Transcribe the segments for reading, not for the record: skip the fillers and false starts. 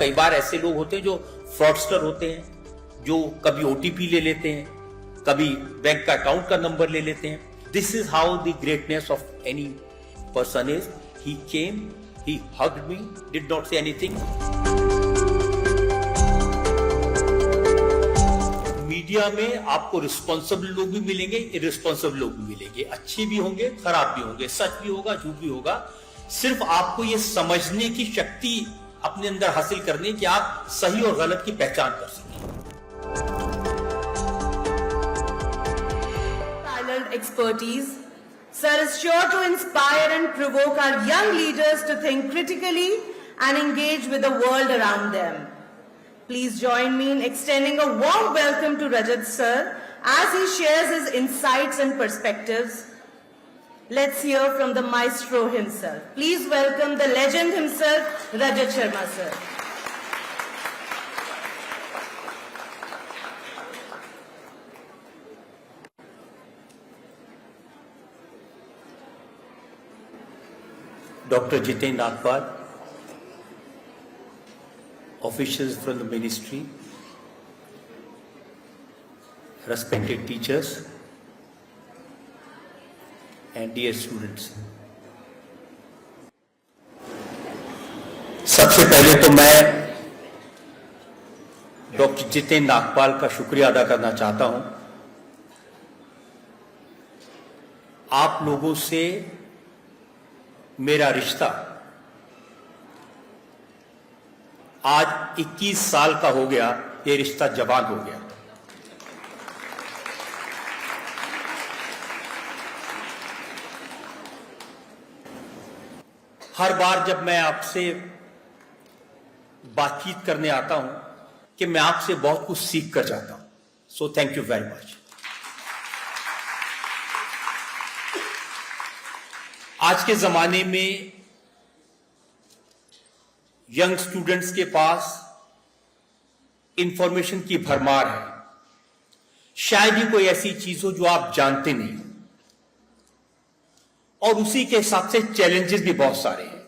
कई बार ऐसे लोग होते हैं जो फ्रॉडस्टर होते हैं, जो कभी ओटीपी ले लेते हैं, कभी बैंक का अकाउंट का नंबर ले लेते हैं. This is how the greatness of any person is. He came, he hugged me, did not say anything. Media में आपको रिस्पॉन्सिबल लोग भी मिलेंगे, इररिस्पॉन्सिबल लोग भी मिलेंगे, अच्छे भी होंगे, खराब भी होंगे, सच भी होगा, झूठ भी होगा. सिर्फ आपको ये समझने की शक्ति अपने अंदर हासिल करनी कि आप सही और गलत की पहचान कर सकें. Expertise, sir is sure to inspire and provoke our young leaders to think critically and engage with the world around them. Please join me in extending a warm welcome to Rajat sir as he shares his insights and perspectives. Let's hear from the maestro himself. Please welcome the legend himself, Rajat Sharma sir. Dr. Jiten Nagpal, officials from the ministry, respected teachers, and dear students. सबसे पहले तो मैं doctor Jiten Nagpal का शुक्रिया अदा करना चाहता हूं. आप लोगों से मेरा रिश्ता आज 21 साल का हो गया. ये रिश्ता जवान हो गया. हर बार जब मैं आपसे बातचीत करने आता हूं कि मैं आपसे बहुत कुछ सीख कर जाता हूं. So thank you very much. आज के जमाने में यंग स्टूडेंट्स के पास इंफॉर्मेशन की भरमार है. शायद ही कोई ऐसी चीज हो जो आप जानते नहीं, और उसी के हिसाब से चैलेंजेस भी बहुत सारे हैं.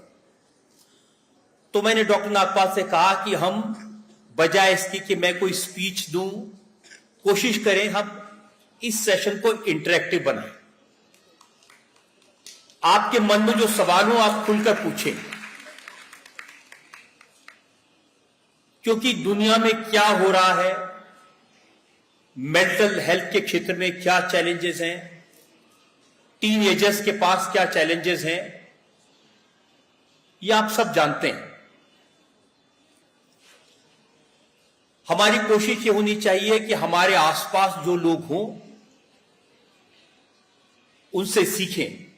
तो मैंने डॉक्टर नागपाल से कहा कि हम बजाय इसकी कि मैं कोई स्पीच दूं, कोशिश करें हम इस सेशन को इंटरेक्टिव बनाएं. आपके मन में जो सवाल हो आप खुलकर पूछें, क्योंकि दुनिया में क्या हो रहा है, मेंटल हेल्थ के क्षेत्र में क्या चैलेंजेस हैं, टीनएजर्स के पास क्या चैलेंजेस हैं, ये आप सब जानते हैं. हमारी कोशिश ये होनी चाहिए कि हमारे आसपास जो लोग हों उनसे सीखें,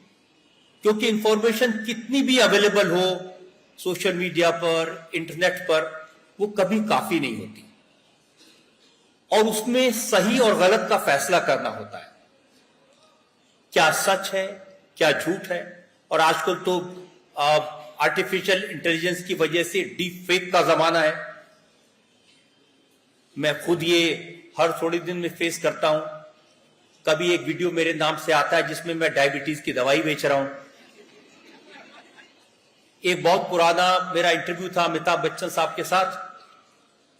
क्योंकि इंफॉर्मेशन कितनी भी अवेलेबल हो सोशल मीडिया पर, इंटरनेट पर, वो कभी काफी नहीं होती, और उसमें सही और गलत का फैसला करना होता है. क्या सच है, क्या झूठ है. और आजकल तो आर्टिफिशियल इंटेलिजेंस की वजह से डीप फेक का जमाना है. मैं खुद ये हर थोड़े दिन में फेस करता हूं. कभी एक वीडियो मेरे नाम से आता है जिसमें मैं डायबिटीज की दवाई बेच रहा हूं. एक बहुत पुराना मेरा इंटरव्यू था अमिताभ बच्चन साहब के साथ,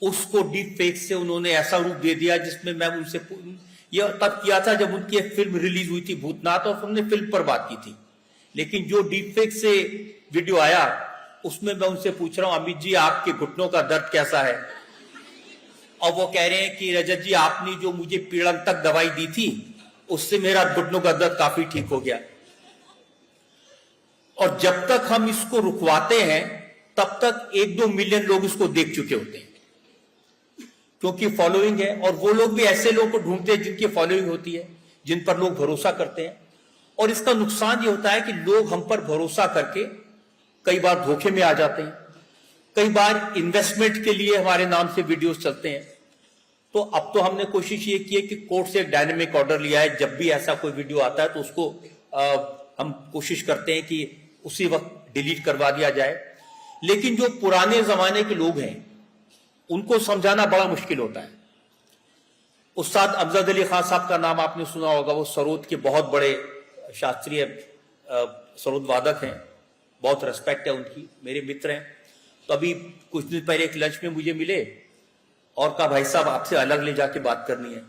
उसको डीप फेक से उन्होंने ऐसा रूप दे दिया जिसमें मैं उनसे, यह तब किया था जब उनकी एक फिल्म रिलीज हुई थी भूतनाथ, और हमने फिल्म पर बात की थी. लेकिन जो डीप फेक से वीडियो आया उसमें मैं उनसे पूछ रहा हूं, अमित जी आपके घुटनों का दर्द कैसा है? और वो कह रहे हैं कि रजत जी आपने जो मुझे पीड़न तक दवाई दी थी उससे मेरा घुटनों का दर्द काफी ठीक हो गया. और जब तक हम इसको रुकवाते हैं तब तक 1-2 मिलियन लोग इसको देख चुके होते हैं, क्योंकि फॉलोइंग है. और वो लोग भी ऐसे लोगों को ढूंढते हैं जिनकी फॉलोइंग होती है, जिन पर लोग भरोसा करते हैं. और इसका नुकसान ये होता है कि लोग हम पर भरोसा करके कई बार धोखे में आ जाते हैं, कई बार इन्वेस्टमेंट के लिए हमारे नाम से वीडियोस चलते हैं. तो अब तो हमने कोशिश ये की है कि कोर्ट से एक डायनेमिक ऑर्डर लिया है, जब भी ऐसा कोई वीडियो आता है तो उसको हम कोशिश करते हैं कि उसी वक्त डिलीट करवा दिया जाए. लेकिन जो पुराने जमाने के लोग हैं उनको समझाना बड़ा मुश्किल होता है. उस्ताद अफजल अली खान साहब का नाम आपने सुना होगा, वो सरोद के बहुत बड़े शास्त्रीय सरोद वादक हैं, बहुत रेस्पेक्ट है उनकी, मेरे मित्र हैं. तो अभी कुछ दिन पहले एक लंच में मुझे मिले और कहा भाई साहब आपसे अलग ले जाके बात करनी है।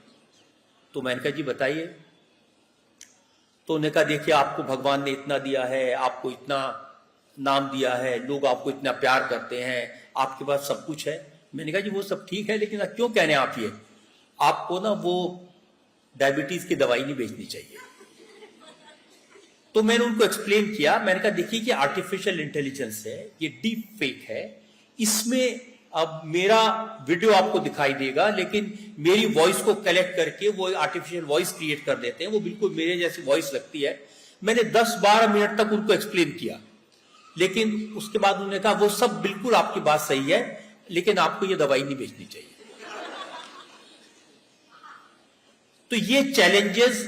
तो मैंने कहा जी बताइए। तो उन्होंने कहा देखिए आपको भगवान ने इतना दिया है, आपको इतना नाम दिया है, लोग आपको इतना प्यार करते हैं, आपके पास सब कुछ है। मैंने कहा जी वो सब ठीक है, लेकिन क्यों कह रहे हैं आप ये, आपको ना वो डायबिटीज की दवाई नहीं बेचनी चाहिए। तो मैंने उनको एक्सप्लेन किया, मैंने कहा देखिए कि आर्टिफिशियल इंटेलिजेंस है, ये डीप फेक है, इसमें अब मेरा वीडियो आपको दिखाई देगा लेकिन मेरी वॉइस को कलेक्ट करके वो आर्टिफिशियल वॉइस क्रिएट कर देते हैं, वो बिल्कुल मेरे जैसी वॉइस लगती है। मैंने 10-12 मिनट तक उनको एक्सप्लेन किया, लेकिन उसके बाद उन्होंने कहा वो सब बिल्कुल आपकी बात सही है, लेकिन आपको ये दवाई नहीं बेचनी चाहिए। तो ये चैलेंजेस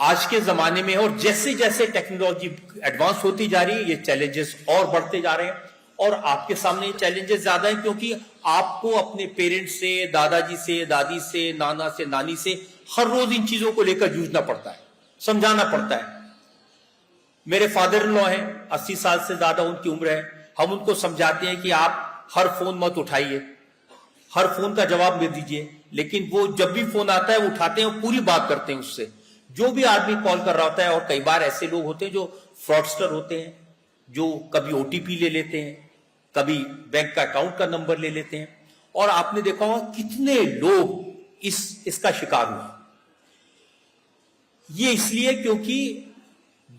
आज के जमाने में, और जैसे जैसे टेक्नोलॉजी एडवांस होती जा रही है ये चैलेंजेस और बढ़ते जा रहे हैं। और आपके सामने चैलेंजेस ज्यादा है क्योंकि आपको अपने पेरेंट्स से, दादाजी से, दादी से, नाना से, नानी से हर रोज इन चीजों को लेकर जूझना पड़ता है, समझाना पड़ता है। मेरे फादर इन लॉ हैं, 80 साल से ज्यादा उनकी उम्र है। हम उनको समझाते हैं कि आप हर फोन मत उठाइए, हर फोन का जवाब दे दीजिए, लेकिन वो जब भी फोन आता है वो उठाते हैं और पूरी बात करते हैं उससे। जो भी आदमी कॉल कर रहा होता है, और कई बार ऐसे लोग होते हैं जो फ्रॉडस्टर होते हैं, जो कभी ओटीपी ले लेते हैं, कभी बैंक का अकाउंट का नंबर ले लेते हैं, और आपने देखा होगा कितने लोग इसका शिकार हुए। ये इसलिए क्योंकि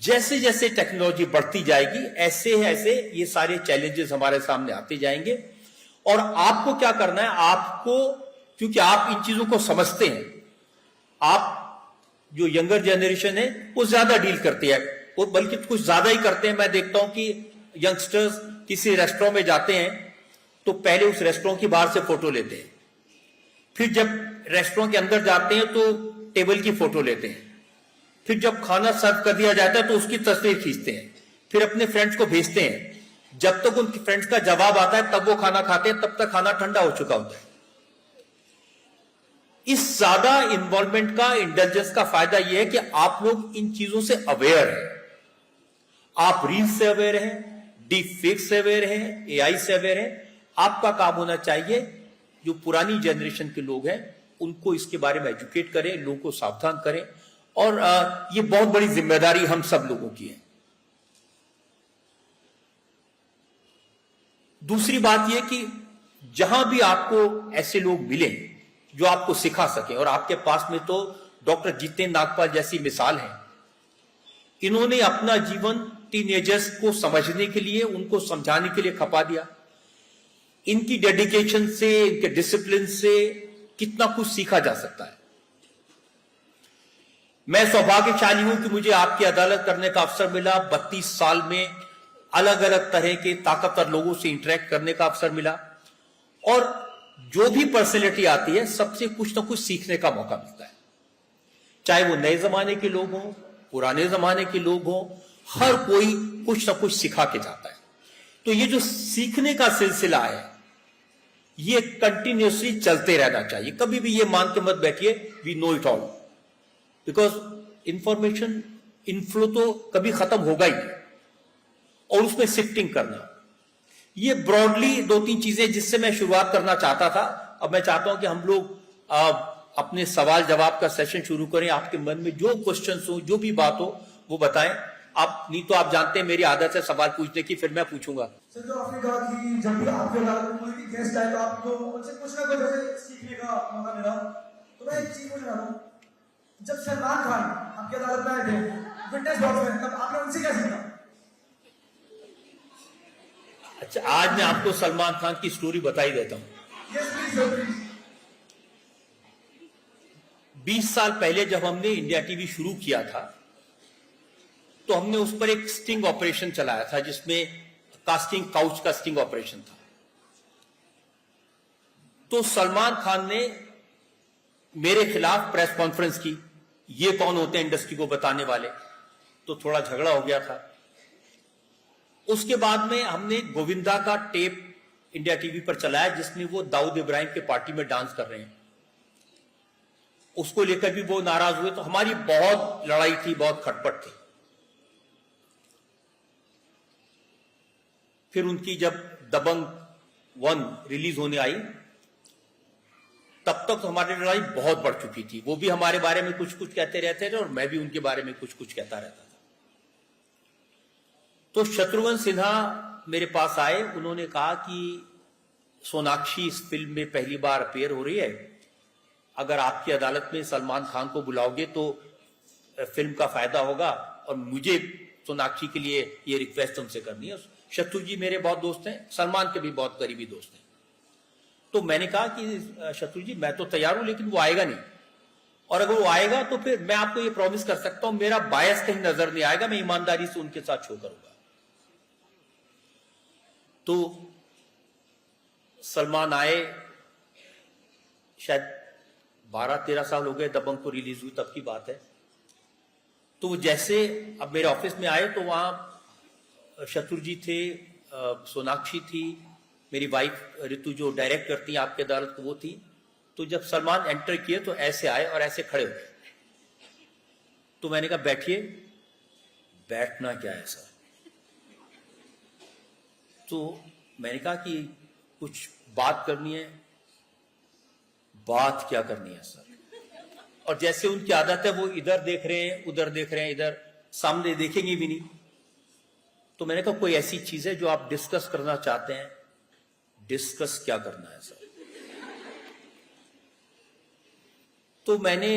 जैसे जैसे टेक्नोलॉजी बढ़ती जाएगी ऐसे ऐसे ये सारे चैलेंजेस हमारे सामने आते जाएंगे। और आपको क्या करना है, आपको, क्योंकि आप इन चीजों को समझते हैं, आप जो यंगर जनरेशन है वो ज्यादा डील करती है, वो बल्कि कुछ ज्यादा ही करते हैं। मैं देखता हूं कि यंगस्टर्स किसी रेस्टोरेंट में जाते हैं तो पहले उस रेस्टोरेंट की बाहर से फोटो लेते हैं, फिर जब रेस्टोरेंट के अंदर जाते हैं तो टेबल की फोटो लेते हैं, फिर जब खाना सर्व कर दिया जाता है तो उसकी तस्वीर खींचते हैं, फिर अपने फ्रेंड्स को भेजते हैं। जब तक उनके फ्रेंड्स का जवाब आता है तब वो खाना खाते हैं, तब तक खाना ठंडा हो चुका होता है। इस ज्यादा इन्वॉल्वमेंट का, इंटेलिजेंस का फायदा यह है कि आप लोग इन चीजों से अवेयर हैं। आप रील से अवेयर हैं, डीप फेक से अवेयर हैं, एआई से अवेयर हैं। आपका काम होना चाहिए, जो पुरानी जनरेशन के लोग हैं उनको इसके बारे में एजुकेट करें, लोगों को सावधान करें, और ये बहुत बड़ी जिम्मेदारी हम सब लोगों की है। दूसरी बात यह कि जहां भी आपको ऐसे लोग मिले जो आपको सिखा सके, और आपके पास में तो डॉक्टर जितेंद्र नागपाल जैसी मिसाल है। इन्होंने अपना जीवन टीनेजर्स को समझने के लिए, उनको समझाने के लिए खपा दिया। इनकी डेडिकेशन से, इनके डिसिप्लिन से कितना कुछ सीखा जा सकता है। मैं सौभाग्यशाली हूं कि मुझे आपकी अदालत करने का अवसर मिला। 32 साल में अलग अलग तरह के ताकतवर लोगों से इंटरेक्ट करने का अवसर मिला, और जो भी पर्सनैलिटी आती है सबसे कुछ ना कुछ सीखने का मौका मिलता है। चाहे वो नए जमाने के लोग हों, पुराने जमाने के लोग हों, हर कोई कुछ ना कुछ सिखा के जाता है। तो ये जो सीखने का सिलसिला है ये कंटिन्यूसली चलते रहना चाहिए। कभी भी ये मान के मत बैठिए we know it all, because information inflow तो कभी खत्म होगा ही नहीं, और उसमें शिफ्टिंग करना, ये ब्रॉडली 2-3 चीजें जिससे मैं शुरुआत करना चाहता था। अब मैं चाहता हूं कि हम लोग अपने सवाल जवाब का सेशन शुरू करें। आपके मन में जो क्वेश्चंस हो, जो भी बात हो वो बताएं। आप नहीं तो आप जानते हैं मेरी आदत है सवाल पूछने की, फिर मैं पूछूंगा। सर, जो आपने कहा कि जब भी आपके अदालत में कोई भी गेस्ट आए तो आपको उनसे कुछ ना कुछ ऐसे सीखने का मौका मिला, तो मैं एक चीज पूछ रहा हूँ, जब सलमान खान आपकी अदालत में आए थे फिटनेस बॉक्स में, तब आपने उनसे क्या सीखा? अच्छा, आज मैं आपको सलमान खान की स्टोरी बताई देता हूं। Yes please sir, please. 20 साल पहले जब हमने इंडिया टीवी शुरू किया था तो हमने उस पर एक स्टिंग ऑपरेशन चलाया था, जिसमें कास्टिंग काउच का स्टिंग ऑपरेशन था। तो सलमान खान ने मेरे खिलाफ प्रेस कॉन्फ्रेंस की, ये कौन होते हैं इंडस्ट्री को बताने वाले, तो थोड़ा झगड़ा हो गया था। उसके बाद में हमने गोविंदा का टेप इंडिया टीवी पर चलाया, जिसमें वो दाऊद इब्राहिम के पार्टी में डांस कर रहे हैं। उसको लेकर भी वो नाराज हुए, तो हमारी बहुत लड़ाई थी, बहुत खटपट थी। फिर उनकी जब दबंग 1 रिलीज होने आई, तब तक तो हमारी लड़ाई बहुत बढ़ चुकी थी। वो भी हमारे बारे में कुछ कुछ कहते रहते थे और मैं भी उनके बारे में कुछ कुछ कहता रहता था। तो शत्रुघ्न सिन्हा मेरे पास आए, उन्होंने कहा कि सोनाक्षी इस फिल्म में पहली बार अपीयर हो रही है, अगर आपकी अदालत में सलमान खान को बुलाओगे तो फिल्म का फायदा होगा, और मुझे सोनाक्षी के लिए ये रिक्वेस्ट तुमसे करनी है। शत्रु जी मेरे बहुत दोस्त हैं, सलमान के भी बहुत करीबी दोस्त हैं। तो मैंने कहा कि शत्रु जी मैं तो तैयार हूं, लेकिन वो आएगा नहीं, और अगर वो आएगा तो फिर मैं आपको ये प्रॉमिस कर सकता हूं मेरा बायस कहीं नजर नहीं आएगा, मैं ईमानदारी से उनके साथ शो करूंगा। तो सलमान आए, शायद 12-13 साल हो गए दबंग को रिलीज हुई, तब की बात है। तो वो जैसे अब मेरे ऑफिस में आए तो वहां शत्रु जी थे, सोनाक्षी थी, मेरी वाइफ ऋतु जो डायरेक्ट करती है आपकी अदालत को, वो थी। तो जब सलमान एंटर किए तो ऐसे आए और ऐसे खड़े हुए। तो मैंने कहा बैठिए। बैठना क्या है सर? तो मैंने कहा कि कुछ बात करनी है। बात क्या करनी है सर? और जैसे उनकी आदत है वो इधर देख रहे हैं, उधर देख रहे हैं, इधर सामने देखेंगे भी नहीं। तो मैंने कहा कोई ऐसी चीज है जो आप डिस्कस करना चाहते हैं? डिस्कस क्या करना है सर? तो मैंने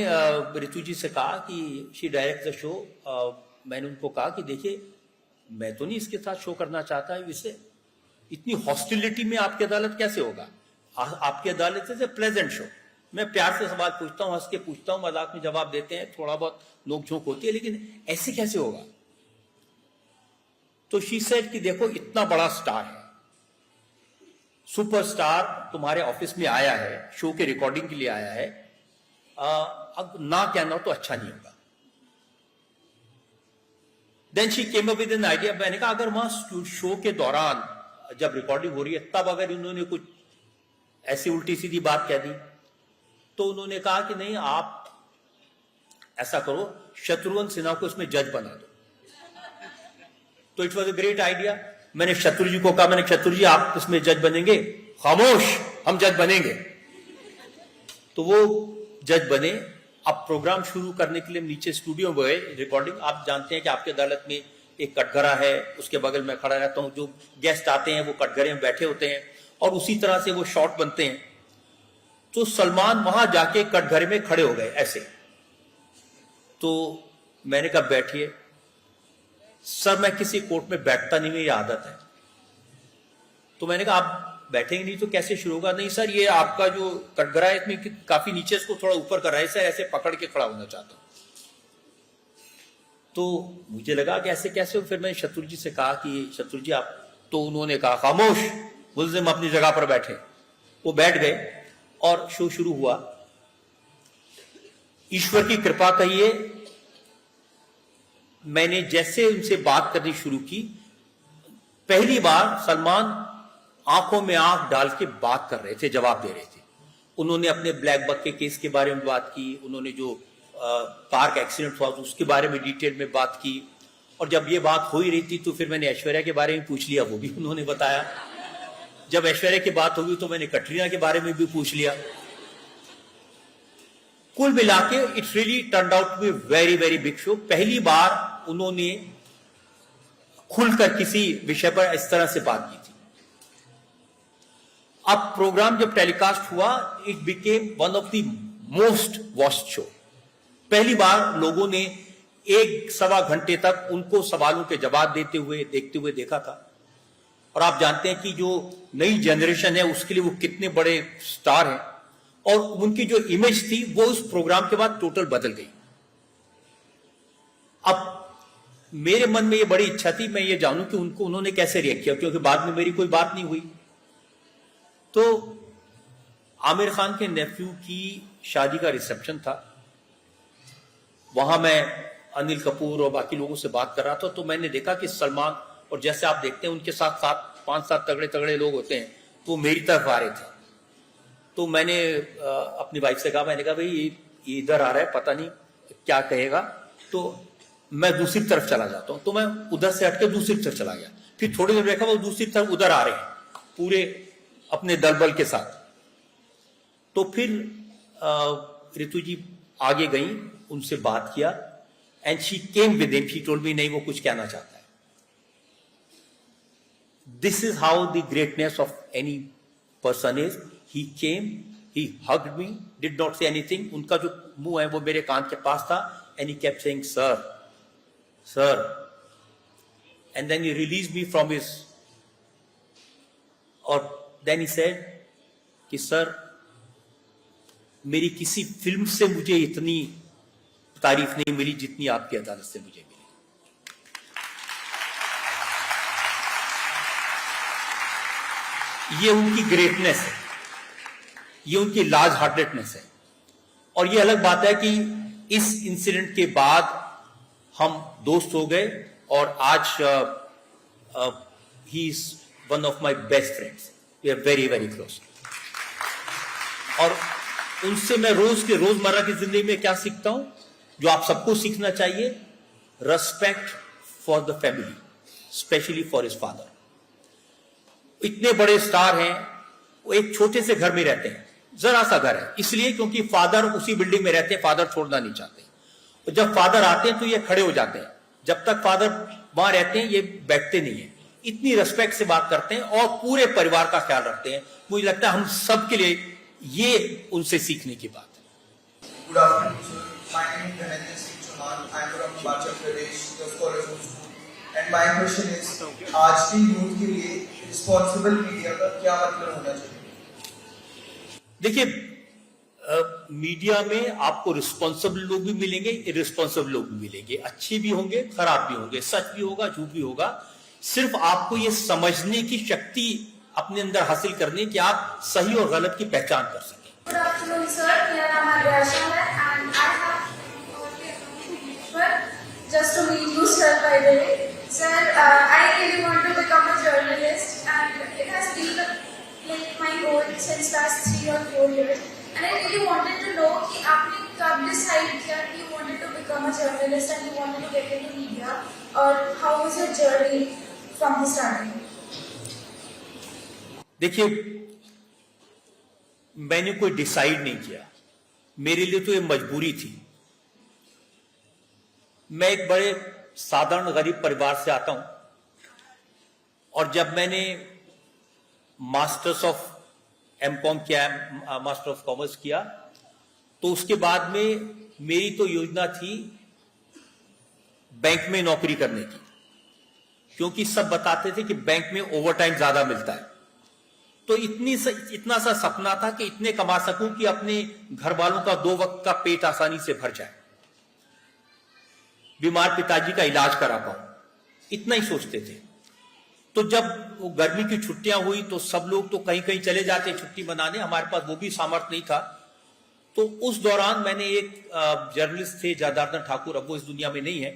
ऋतु जी से कहा कि शी डायरेक्ट द शो। मैंने उनको कहा कि देखिए मैं तो नहीं इसके साथ शो करना चाहता है, इसे इतनी हॉस्टिलिटी में आपकी अदालत कैसे होगा? आपकी अदालत इज ए प्लेजेंट शो। मैं प्यार से सवाल पूछता हूं, हंस के पूछता हूं, मजाक में जवाब देते हैं, थोड़ा बहुत नोक-झोंक होती है, लेकिन ऐसे कैसे होगा? तो शी सेड कि देखो इतना बड़ा स्टार है, सुपरस्टार तुम्हारे ऑफिस में आया है, शो के रिकॉर्डिंग के लिए आया है, अब ना कहना तो अच्छा नहीं होगा। Then she came up with an idea. मैंने कहा अगर वहां शो के दौरान जब रिकॉर्डिंग हो रही है तब अगर इन्होंने कुछ ऐसी उल्टी सीधी बात कह दी, तो उन्होंने कहा कि नहीं आप ऐसा करो, शत्रुघ्न सिन्हा को इसमें जज बना दो। तो it was a great idea. मैंने शत्रु जी को कहा, मैंने शत्रु जी आप इसमें जज बनेंगे? खामोश, हम जज बनेंगे। तो वो जज बने। अब प्रोग्राम शुरू करने के लिए नीचे स्टूडियो में गए, रिकॉर्डिंग। आप जानते हैं कि आपकी अदालत में एक कटघरा है, उसके बगल में खड़ा रहता हूं, जो गेस्ट आते हैं वो कटघरे में बैठे होते हैं और उसी तरह से वो शॉट बनते हैं। तो सलमान वहां जाके कटघरे में खड़े हो गए ऐसे। तो मैंने कहा बैठिए। सर मैं किसी कोर्ट में बैठता नहीं, मेरी आदत है। तो मैंने कहा आप बैठेंगे नहीं तो कैसे शुरू होगा? नहीं सर ये आपका जो कटघरा है इसमें काफी नीचे, इसको थोड़ा ऊपर कर रहा है सर, ऐसे पकड़ के खड़ा होना चाहता हूं। तो मुझे लगा कि ऐसे कैसे हो। फिर मैंने शत्रु जी से कहा कि शत्रु जी आप, तो उन्होंने कहा खामोश, मुल्जिम अपनी जगह पर बैठे। वो बैठ गए और शो शुरू हुआ। ईश्वर की कृपा कहिए, मैंने जैसे उनसे बात करनी शुरू की, पहली बार सलमान आंखों में आंख डाल के बात कर रहे थे, जवाब दे रहे थे। उन्होंने अपने ब्लैक बक के केस के बारे में बात की, उन्होंने जो कार का एक्सीडेंट हुआ उसके बारे में डिटेल में बात की। और जब ये बात हो ही रही थी तो फिर मैंने ऐश्वर्या के बारे में पूछ लिया, वो भी उन्होंने बताया। जब ऐश्वर्या की बात होगी तो मैंने कटरीना के बारे में भी पूछ लिया। कुल मिला के it's really turned out to be very very big show. पहली बार उन्होंने खुलकर किसी विषय पर इस तरह से बात की थी। अब प्रोग्राम जब टेलीकास्ट हुआ, it became one of the most watched show. पहली बार लोगों ने 1-1.25 घंटे तक उनको सवालों के जवाब देते हुए देखते हुए देखा था। और आप जानते हैं कि जो नई जनरेशन है उसके लिए वो कितने बड़े स्टार हैं, और उनकी जो इमेज थी वो उस प्रोग्राम के बाद टोटल बदल गई। अब मेरे मन में ये बड़ी इच्छा थी मैं ये जानूं कि उन्होंने कैसे रिएक्ट किया, क्योंकि बाद में मेरी कोई बात नहीं हुई। तो आमिर खान के नेफ्यू की शादी का रिसेप्शन था, वहां मैं अनिल कपूर और बाकी लोगों से बात कर रहा था। तो मैंने देखा कि सलमान, और जैसे आप देखते हैं उनके साथ 5-7 तगड़े तगड़े लोग होते हैं, तो वो मेरी तरफ आ रहे थे। तो मैंने अपनी वाइफ से कहा, मैंने कहा भाई ये इधर आ रहा है, पता नहीं क्या कहेगा, तो मैं दूसरी तरफ चला जाता हूं। तो मैं उधर से हटकर दूसरी तरफ चला गया। फिर थोड़ी देर देखा वो दूसरी तरफ उधर आ रहे हैं, पूरे अपने दलबल के साथ। तो फिर रितु जी आगे गई, उनसे बात किया, and she came with him, she told me नहीं वो कुछ कहना चाहता है। This is how the greatness of any person is. He came, he hugged me, did not say anything. उनका जो मुंह है वो मेरे कान के पास था, and he kept saying sir sir, and then he release me from his, और देन ही सेड कि सर मेरी किसी फिल्म से मुझे इतनी तारीफ नहीं मिली जितनी आपकी अदालत से मुझे मिली। ये उनकी ग्रेटनेस है, ये उनकी लार्ज हार्टेडनेस है। और ये अलग बात है कि इस इंसिडेंट के बाद हम दोस्त हो गए, और आज he is one of my best friends, we are very very close. और उनसे मैं रोजमर्रा की जिंदगी में क्या सीखता हूं, जो आप सबको सीखना चाहिए, respect for the family, specially for his father. इतने बड़े स्टार हैं, वो एक छोटे से घर में रहते हैं, जरा सा घर है, इसलिए क्योंकि फादर उसी बिल्डिंग में रहते हैं, फादर छोड़ना नहीं चाहते। और जब फादर आते हैं तो ये खड़े हो जाते हैं, जब तक फादर वहां रहते हैं ये बैठते नहीं है। इतनी रेस्पेक्ट से बात करते हैं और पूरे परिवार का ख्याल रखते हैं। मुझे लगता है हम सब के लिए ये उनसे सीखने की बात है। Good afternoon, sir. My name is Dhananjay Singh Chauhan. I am from Himachal Pradesh, the Scholars of School. And my question is, आज की यूथ के लिए रिस्पॉन्सिबल मीडिया का क्या मतलब होना चाहिए? देखिए, मीडिया में आपको रिस्पॉन्सिबल लोग भी मिलेंगे, इररिस्पॉन्सिबल लोग भी मिलेंगे, अच्छे भी होंगे, खराब भी होंगे, सच भी होगा, झूठ भी होगा। सिर्फ आपको ये समझने की शक्ति अपने अंदर हासिल करनी कि आप सही और गलत की पहचान कर सकें। Good afternoon, sir. मेरा नाम आर्याशा है and I have just to meet you, sir, by the way. Sir, I really want to become a journalist and it has been like my goal since last 3 or 4 years. And I really wanted to know कि आपने कब decide किया कि you wanted to become a journalist and you wanted to get into media, or how was your journey from the starting? देखिए, मैंने कोई decide नहीं किया, मेरे लिए तो ये मजबूरी थी। मैं एक बड़े साधारण गरीब परिवार से आता हूं, और जब मैंने मास्टर्स ऑफ एमकॉम किया, मास्टर ऑफ कॉमर्स किया, तो उसके बाद में मेरी तो योजना थी बैंक में नौकरी करने की, क्योंकि सब बताते थे कि बैंक में ओवरटाइम ज्यादा मिलता है। तो इतना सा सपना था कि इतने कमा सकूं कि अपने घर वालों का 2 वक्त का पेट आसानी से भर जाए, बीमार पिताजी का इलाज करा पाऊं, इतना ही सोचते थे। तो जब वो गर्मी की छुट्टियां हुई तो सब लोग तो कहीं कहीं चले जाते छुट्टी मनाने, हमारे पास वो भी सामर्थ्य नहीं था। तो उस दौरान मैंने एक जर्नलिस्ट थे जनार्दन ठाकुर, अब वो इस दुनिया में नहीं है,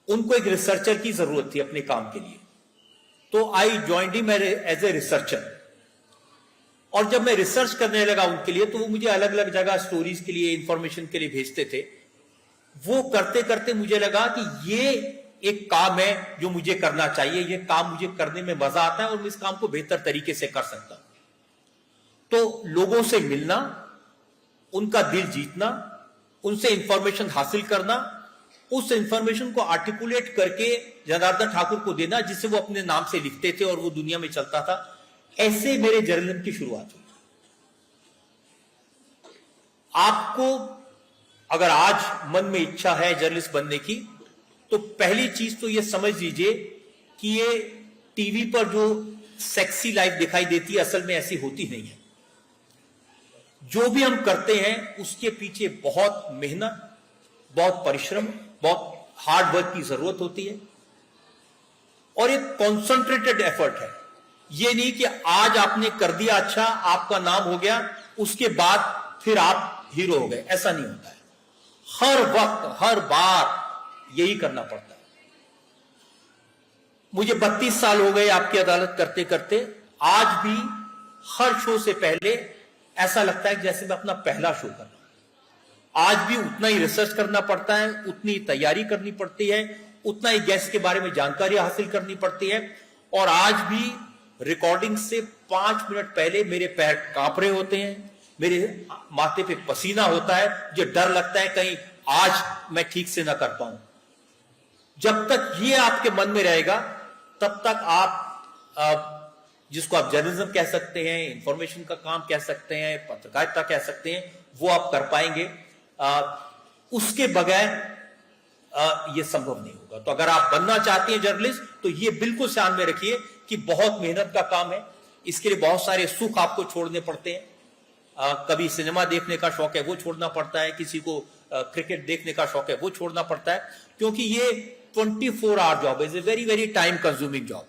उनको एक रिसर्चर की जरूरत थी अपने काम के लिए, तो I joined him as a researcher. और जब मैं रिसर्च करने लगा उनके लिए, तो वो मुझे अलग अलग जगह स्टोरीज के लिए, इंफॉर्मेशन के लिए भेजते थे। वो करते करते मुझे लगा कि ये एक काम है जो मुझे करना चाहिए, ये काम मुझे करने में मजा आता है और मैं इस काम को बेहतर तरीके से कर सकता हूं। तो लोगों से मिलना, उनका दिल जीतना, उनसे इंफॉर्मेशन हासिल करना, उस इंफॉर्मेशन को आर्टिकुलेट करके जनार्दन ठाकुर को देना, जिसे वो अपने नाम से लिखते थे और वो दुनिया में चलता था। ऐसे मेरे जर्नलिज्म की शुरुआत हुई। आपको अगर आज मन में इच्छा है जर्नलिस्ट बनने की, तो पहली चीज तो ये समझ लीजिए कि ये टीवी पर जो सेक्सी लाइफ दिखाई देती है, असल में ऐसी होती नहीं है। जो भी हम करते हैं उसके पीछे बहुत मेहनत, बहुत परिश्रम, बहुत हार्ड वर्क की जरूरत होती है, और एक कॉन्सेंट्रेटेड एफर्ट है। ये नहीं कि आज आपने कर दिया, अच्छा आपका नाम हो गया, उसके बाद फिर आप हीरो हो गए, ऐसा नहीं होता है। हर वक्त, हर बार यही करना पड़ता है। मुझे 32 साल हो गए आपकी अदालत करते करते, आज भी हर शो से पहले ऐसा लगता है जैसे मैं अपना पहला शो कर रहा हूं। आज भी उतना ही रिसर्च करना पड़ता है, उतनी ही तैयारी करनी पड़ती है, उतना ही गेस्ट के बारे में जानकारी हासिल करनी पड़ती है, और आज भी रिकॉर्डिंग से 5 मिनट पहले मेरे पैर कांप रहे होते हैं, मेरे माथे पे पसीना होता है, मुझे डर लगता है कहीं आज मैं ठीक से ना कर पाऊं। जब तक ये आपके मन में रहेगा तब तक आप जिसको आप जर्नलिज्म कह सकते हैं, इंफॉर्मेशन का काम कह सकते हैं, पत्रकारिता कह सकते हैं, वो आप कर पाएंगे। उसके बगैर ये संभव नहीं होगा। तो अगर आप बनना चाहते हैं जर्नलिस्ट, तो ये बिल्कुल ध्यान में रखिए कि बहुत मेहनत का काम है। इसके लिए बहुत सारे सुख आपको छोड़ने पड़ते हैं। कभी सिनेमा देखने का शौक है वो छोड़ना पड़ता है, किसी को क्रिकेट देखने का शौक है वो छोड़ना पड़ता है, क्योंकि ये 24 आवर जॉब है, very very time consuming job.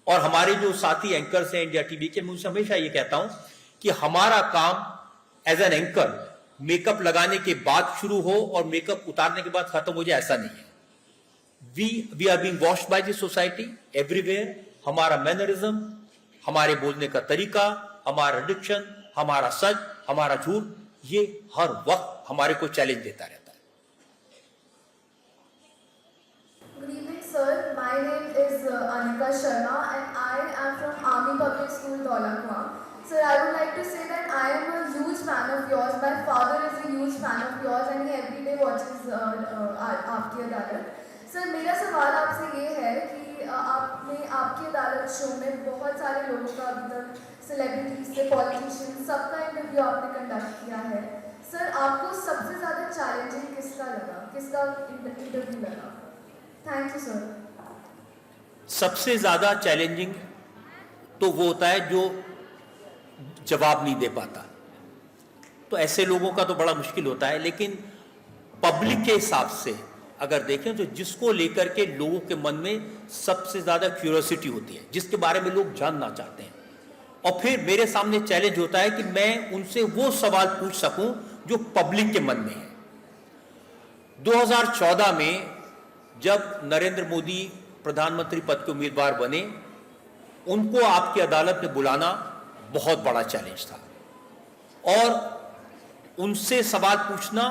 और हमारे जो साथी एंकर्स हैं इंडिया टीवी के, मैं उनसे हमेशा ये कहता हूं कि हमारा काम एज एन एंकर मेकअप लगाने के बाद शुरू हो और मेकअप उतारने के बाद खत्म हो जाए, ऐसा नहीं है। We are being watched by the society everywhere. हमारा मैनरिज्म, हमारे बोलने का तरीका, हमारा डिक्शन, हमारा सच, हमारा झूठ, ये हर वक्त हमारे को चैलेंज देता रहता है। Good evening, sir. My name is Anika Sharma, and I am from Army Public School, Dholakwa. Sir, I would like to say that I am a huge fan of yours. My father is a huge fan of yours, and he every day watches आपकी अदालत. Sir, मेरा सवाल आपसे ये है कि आपने आपकी अदालत शो में बहुत सारे लोगों का अभी तक सेलिब्रिटीज से पॉलिटिशियन सबका इंटरव्यू आपने कंडक्ट किया है। सर, आपको सबसे ज़्यादा चैलेंजिंग किसका लगा, किसका इंटरव्यू लगा? Thank you sir. सबसे ज्यादा चैलेंजिंग तो वो होता है जो जवाब नहीं दे पाता, तो ऐसे लोगों का तो बड़ा मुश्किल होता है। लेकिन पब्लिक के हिसाब से अगर देखें तो जिसको लेकर के लोगों के मन में सबसे ज्यादा क्यूरियोसिटी होती है, जिसके बारे में लोग जानना चाहते हैं, और फिर मेरे सामने चैलेंज होता है कि मैं उनसे वो सवाल पूछ सकूं जो पब्लिक के मन में है। 2014 में जब नरेंद्र मोदी प्रधानमंत्री पद के उम्मीदवार बने, उनको आपकी अदालत में बुलाना बहुत बड़ा चैलेंज था, और उनसे सवाल पूछना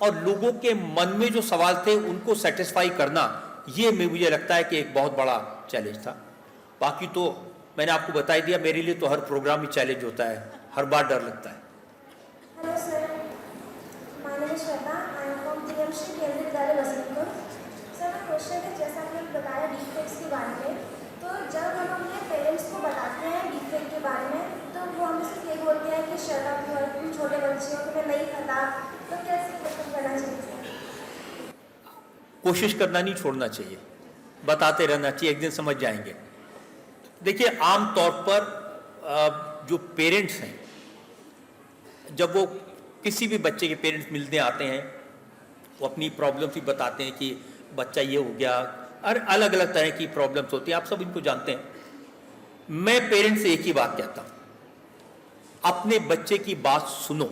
और लोगों के मन में जो सवाल थे उनको सेटिस्फाई करना, ये मुझे लगता है कि एक बहुत बड़ा चैलेंज था। बाकी तो मैंने आपको बता ही दिया, मेरे लिए तो हर प्रोग्राम ही चैलेंज होता है, हर बार डर लगता है। Hello sir, my name is Shweta, I am from TMC केंद्रीय विद्यालय बसंतपुर। सर, मेरा क्वेश्चन है, जैसा आपने बताया डीफेक्ट्स के बारे में, तो जब हम अपने पेरेंट्स को बताते हैं डीफेक्ट के बारे में, तो वो हमें सिर्फ ये बोलते हैं कि शर्ट आप घर तुम छोटे बच्चे हो, तुम्हें नहीं पता, तो कैसे खत्म करना चाहिए सर? कोशिश करना नहीं छोड़ना चाहिए, बताते रहना चाहिए, एक दिन समझ जाएंगे। देखिए, आमतौर पर जो पेरेंट्स हैं, जब वो किसी भी बच्चे के पेरेंट्स मिलने आते हैं, वो अपनी प्रॉब्लम्स भी बताते हैं कि बच्चा ये हो गया, और अलग अलग तरह की प्रॉब्लम्स होती हैं, आप सब इनको जानते हैं। मैं पेरेंट्स से एक ही बात कहता हूं, अपने बच्चे की बात सुनो,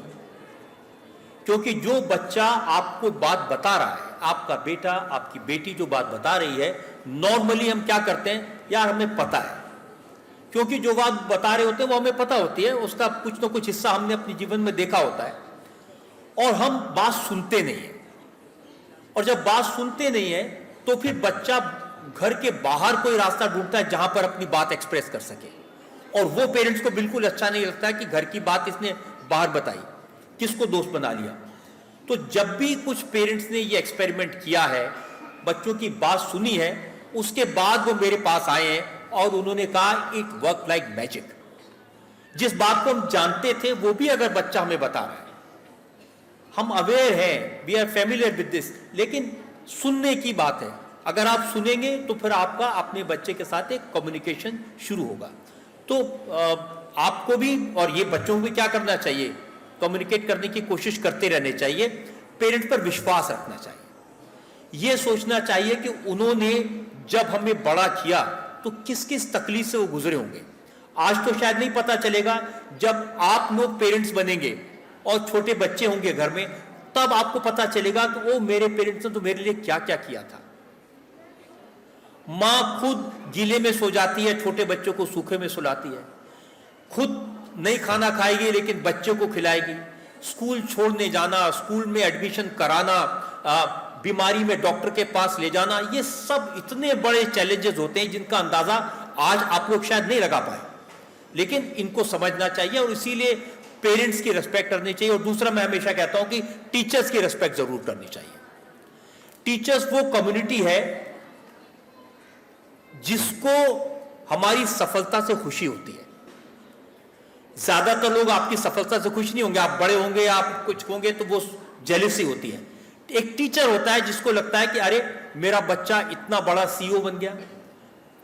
क्योंकि जो बच्चा आपको बात बता रहा है, आपका बेटा आपकी बेटी जो बात बता रही है, नॉर्मली हम क्या करते हैं, यार हमें पता है, क्योंकि जो बात बता रहे होते हैं वो हमें पता होती है, उसका कुछ ना कुछ हिस्सा हमने अपने जीवन में देखा होता है, और हम बात सुनते नहीं है। और जब बात सुनते नहीं है तो फिर बच्चा घर के बाहर कोई रास्ता ढूंढता है जहां पर अपनी बात एक्सप्रेस कर सके, और वो पेरेंट्स को बिल्कुल अच्छा नहीं लगता है कि घर की बात इसने बाहर बताई, किसको दोस्त बना लिया। तो जब भी कुछ पेरेंट्स ने ये एक्सपेरिमेंट किया है, बच्चों की बात सुनी है, उसके बाद वो मेरे पास आए हैं और उन्होंने कहा इट वर्क लाइक मैजिक। जिस बात को हम जानते थे वो भी अगर बच्चा हमें बता रहा है, हम अवेयर हैं, we are familiar with this, लेकिन सुनने की बात है। अगर आप सुनेंगे तो फिर आपका अपने बच्चे के साथ एक कम्युनिकेशन शुरू होगा। तो आपको भी और ये बच्चों को भी क्या करना चाहिए, कम्युनिकेट करने की कोशिश करते रहने चाहिए, पेरेंट्स पर विश्वास रखना चाहिए, ये सोचना चाहिए कि उन्होंने जब हमें बड़ा किया तो किस किस तकलीफ से वो गुजरे होंगे। आज तो शायद नहीं पता चलेगा, जब आप लोग पेरेंट्स बनेंगे और छोटे बच्चे होंगे घर में, तब आपको पता चलेगा कि वो मेरे पेरेंट्स ने तो मेरे लिए क्या क्या किया था। मां खुद गीले में सो जाती है, छोटे बच्चों को सूखे में सुलाती है, खुद नहीं खाना खाएगी लेकिन बच्चों को खिलाएगी, स्कूल छोड़ने जाना, स्कूल में एडमिशन कराना, बीमारी में डॉक्टर के पास ले जाना, ये सब इतने बड़े चैलेंजेस होते हैं जिनका अंदाजा आज आप लोग शायद नहीं लगा पाए, लेकिन इनको समझना चाहिए और इसीलिए पेरेंट्स की रिस्पेक्ट करनी चाहिए। और दूसरा मैं हमेशा कहता हूं कि टीचर्स की रिस्पेक्ट जरूर करनी चाहिए। टीचर्स वो कम्युनिटी है जिसको हमारी सफलता से खुशी होती है। ज्यादातर लोग आपकी सफलता से खुश नहीं होंगे, आप बड़े होंगे, आप कुछ होंगे तो वो जेलसी होती है। एक टीचर होता है जिसको लगता है कि अरे मेरा बच्चा इतना बड़ा सीईओ बन गया,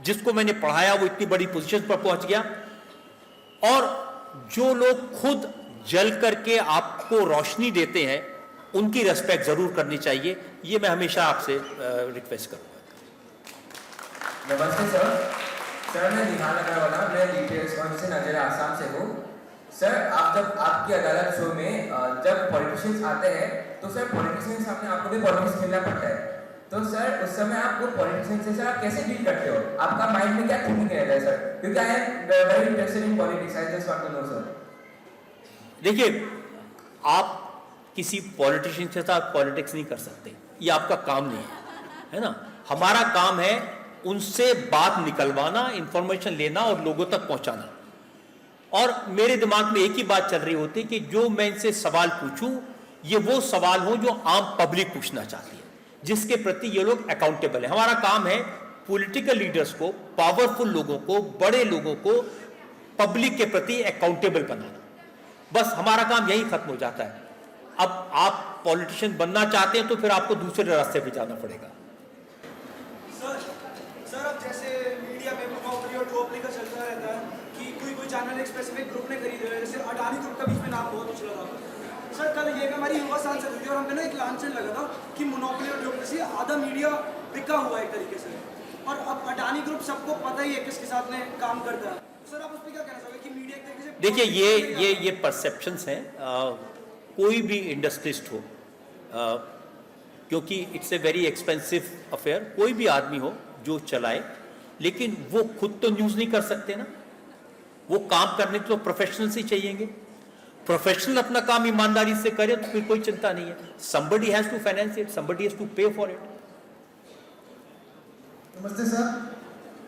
जिसको मैंने पढ़ाया वो इतनी बड़ी पोजीशन पर पहुंच गया। और जो लोग खुद जल करके आपको रोशनी देते हैं उनकी रेस्पेक्ट जरूर करनी चाहिए। ये मैं हमेशा आपसे रिक्वेस्ट करूंगा। नमस्ते सर। सर मैं निहाल अग्रवाल, मैं डिटेल्स से नजर आसाम से हूँ। सर आप जब आपकी अदालत शो में जब पॉलिटिशियंस आते हैं तो सर पॉलिटिशियंस के सामने आपको भी पॉलिटिक्स खेलना पड़ता है, तो सर उस समय आप वो पॉलिटिशियंस से सर आप कैसे डील करते हो? आपका माइंड में क्या थिंकिंग रहता है सर? क्योंकि I am very interested in politics, I just want to know sir. देखिए, आप किसी पॉलिटिशियन के साथ पॉलिटिक्स नहीं कर सकते, ये आपका काम नहीं है ना। हमारा काम है उनसे बात निकलवाना, इंफॉर्मेशन लेना और लोगों तक पहुंचाना। और मेरे दिमाग में एक ही बात चल रही होती है कि जो मैं इनसे सवाल पूछूं ये वो सवाल हो जो आम पब्लिक पूछना चाहती है, जिसके प्रति ये लोग अकाउंटेबल है। हमारा काम है पॉलिटिकल लीडर्स को, पावरफुल लोगों को, बड़े लोगों को पब्लिक के प्रति अकाउंटेबल बनाना। बस हमारा काम यही खत्म हो जाता है। अब आप पॉलिटिशियन बनना चाहते हैं तो फिर आपको दूसरे रास्ते पे जाना पड़ेगा। सर अब जैसे मीडिया में मोनोपोली और दुओपोली का चलता रहता है कि कोई चैनल एक स्पेसिफिक ग्रुप ने खरीद रहा है, जैसे अडानी ग्रुप का बीच में नाम बहुत उछला था। सर कल ये हमारी युवा सांसद थी और हमें ना एक लांछन लगा था कि मोनोपोली और दुओपोली से आधा मीडिया बिका हुआ है एक तरीके से, और अब अडानी ग्रुप सबको पता ही है किसके साथ में काम करता है। सर आप उस पर क्या कहना चाहोगे कि मीडिया एक तरीके से? देखिए, ये परसेप्शंस हैं। कोई भी इंडस्ट्रिस्ट हो, क्योंकि it's a very expensive affair, कोई भी आदमी हो जो चलाए, लेकिन वो खुद तो न्यूज़ नहीं कर सकते ना। वो काम करने तो प्रोफेशनल्स ही चाहिएंगे। प्रोफेशनल अपना काम ईमानदारी से करे तो फिर कोई चिंता नहीं है। somebody has to finance it, somebody has to pay for it. नमस्ते सर।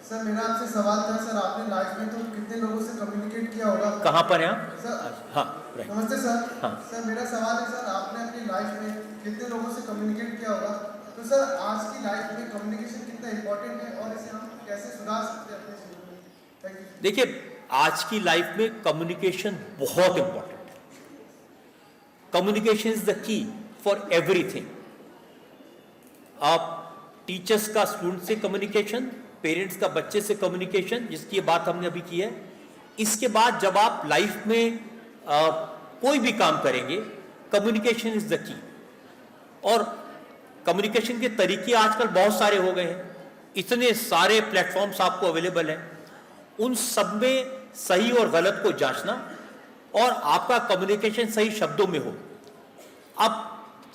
सर मेरा आपसे सवाल था सर, आपने लाइफ में तो कितने लोगों से कम्युनिकेट किया होगा? कहाँ पर हैं आप? सर हाँ, राइट। नमस्ते सर। हाँ। सर मेरा सवाल है सर, आपने अपनी लाइफ में कितने लोगों से कम्युनिकेट किया होगा? तो सर आज की लाइफ में कम्युनिकेशन कितना इम्पोर्टेंट है और इसे हम कैसे सुधार सकते हैं अपने जीवन में? Thank you. देखिए, आज की लाइफ में कम्युनिकेशन बहुत इंपॉर्टेंट है। Communication is the key for everything. आप टीचर्स का स्टूडेंट से कम्युनिकेशन, पेरेंट्स का बच्चे से कम्युनिकेशन, जिसकी बात हमने अभी की है। इसके बाद जब आप लाइफ में कोई भी काम करेंगे, कम्युनिकेशन इज द की। और कम्युनिकेशन के तरीके आजकल बहुत सारे हो गए हैं, इतने सारे प्लेटफॉर्म्स आपको अवेलेबल हैं। उन सब में सही और गलत को जांचना और आपका कम्युनिकेशन सही शब्दों में हो। अब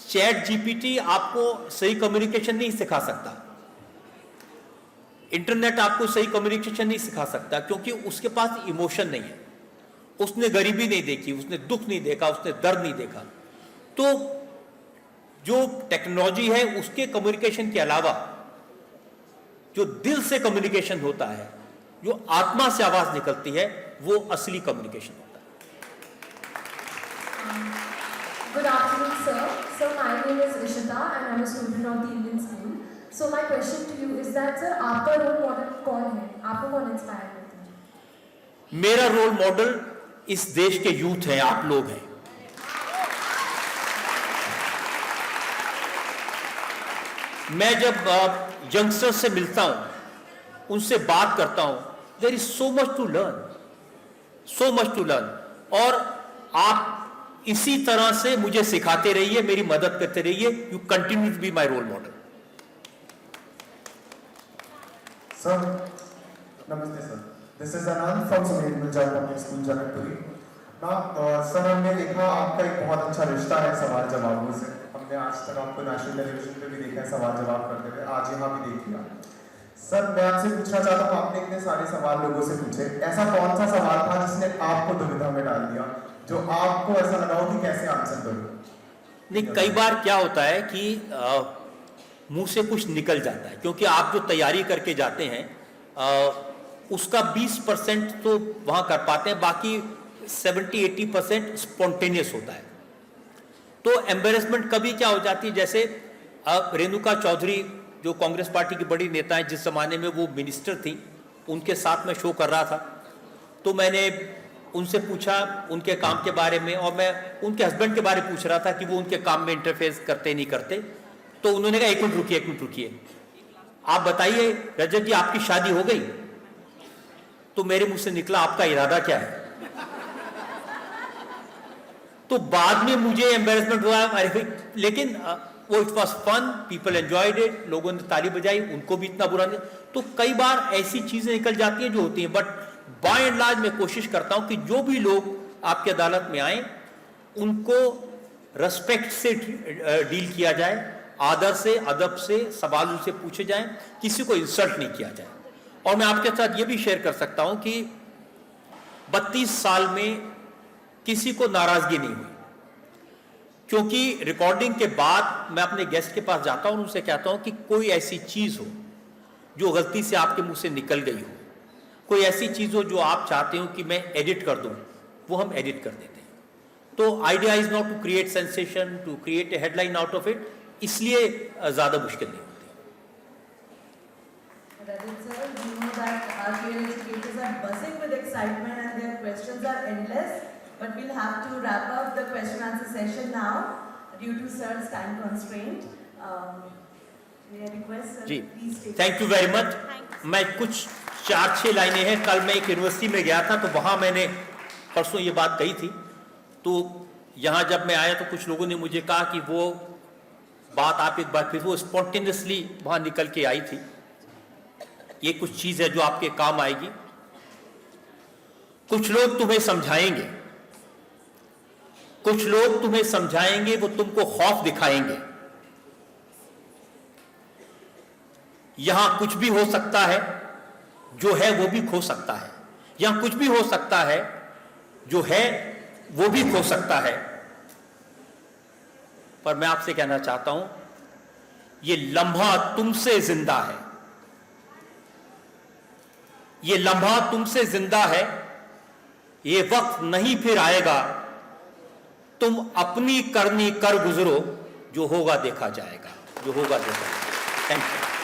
चैट जीपीटी आपको सही कम्युनिकेशन नहीं सिखा सकता, इंटरनेट आपको सही कम्युनिकेशन नहीं सिखा सकता, क्योंकि उसके पास इमोशन नहीं है। उसने गरीबी नहीं देखी, उसने दुख नहीं देखा, उसने दर्द नहीं देखा। तो जो टेक्नोलॉजी है उसके कम्युनिकेशन के अलावा जो दिल से कम्युनिकेशन होता है, जो आत्मा से आवाज निकलती है, वो असली कम्युनिकेशन होता है। Good afternoon, sir. So my name is Ishita and I'm a student of the Indian school. So my question to you is that, sir, आपका रोल मॉडल कौन है? आपको कौन इंस्पायर करते हैं? मेरा रोल मॉडल इस देश के यूथ हैं, आप लोग हैं। मैं जब यंगस्टर्स से मिलता हूं, उनसे बात करता हूं, there is so much to learn, so much to learn. और आप इसी तरह से मुझे सिखाते रहिए, मेरी मदद करते रहिए। You continue to be my role model. Sir नमस्ते sir, this is Anand from Sumer Mirza public school Janakpuri. Sir हमने देखा आपका एक बहुत अच्छा रिश्ता है सवाल जवाबों से। हमने आज तक आपको नेशनल टेलीविजन पे भी देखा है सवाल जवाब करते हुए, आज यहाँ भी देख लिया। सर मैं आपसे पूछना चाहता हूँ, आपने इतने सारे सवाल लोगों से पूछे, ऐसा कौन सा सवाल था जिसने आपको दुविधा में डाल दिया, जो आपको ऐसा लगा हो कि कैसे आंसर करूं? नहीं, कई बार क्या होता है कि मुंह से कुछ निकल जाता है, क्योंकि आप जो तैयारी करके जाते हैं उसका 20% तो वहां कर पाते हैं, बाकी 70-80% स्पॉन्टेनियस होता है। तो एम्बेरसमेंट कभी क्या हो जाती है, जैसे अब रेणुका चौधरी जो कांग्रेस पार्टी की बड़ी नेता है, जिस जमाने में वो मिनिस्टर थी, उनके साथ मैं शो कर रहा था, तो मैंने उनसे पूछा उनके काम के बारे में, और मैं उनके हस्बैंड के बारे में पूछ रहा था कि वो उनके काम में इंटरफेयर करते नहीं करते। तो उन्होंने कहा एक मिनट रुकिए, आप बताइए रजत जी आपकी शादी हो गई? तो मेरे मुंह से निकला आपका इरादा क्या है? तो बाद में मुझे एम्बेरसमेंट हुआ, लेकिन वो it was fun, people enjoyed it, लोगों ने ताली बजाई, उनको भी इतना बुरा नहीं। तो कई बार ऐसी चीजें निकल जाती हैं जो होती हैं, बट बाय एंड लार्ज मैं कोशिश करता हूं कि जो भी लोग आपकी अदालत में आए उनको रेस्पेक्ट से डील किया जाए, आदर से, अदब से सवाल उनसे पूछे जाएं, किसी को इंसल्ट नहीं किया जाए। और मैं आपके साथ ये भी शेयर कर सकता हूं कि 32 साल में किसी को नाराजगी नहीं हुई, क्योंकि रिकॉर्डिंग के बाद मैं अपने गेस्ट के पास जाता हूं और उनसे कहता हूं कि कोई ऐसी चीज हो जो गलती से आपके मुंह से निकल गई हो, कोई ऐसी चीज हो जो आप चाहते हो कि मैं एडिट कर दूं, वो हम एडिट कर देते हैं। तो idea is not to create sensation, to create a headline out of it, इसलिए ज्यादा मुश्किल नहीं होती। Rajat sir, you know that our peer educators are buzzing with excitement and their questions are endless, but we'll have to wrap up the question answer session now due to sir's time constraint. May I request sir, जी, please take. Thank you very much. मैं कुछ 4-6 लाइनें हैं। कल मैं एक university में गया था, तो वहां मैंने परसों ये बात कही थी, तो यहां जब मैं आया तो कुछ लोगों ने मुझे कहा कि वो बात आप एक बार फिर, वो स्पॉन्टेनियसली वहां निकल के आई थी। ये कुछ चीज है जो आपके काम आएगी। कुछ लोग तुम्हें समझाएंगे, कुछ लोग तुम्हें समझाएंगे, वो तुमको खौफ दिखाएंगे। यहां कुछ भी हो सकता है, जो है वो भी खो सकता है। यहां कुछ भी हो सकता है, जो है वो भी खो सकता है। पर मैं आपसे कहना चाहता हूं, ये लम्हा तुमसे जिंदा है, ये लम्हा तुमसे जिंदा है। ये वक्त नहीं फिर आएगा, तुम अपनी करनी कर गुजरो, जो होगा देखा जाएगा, जो होगा देखा जाएगा। Thank you.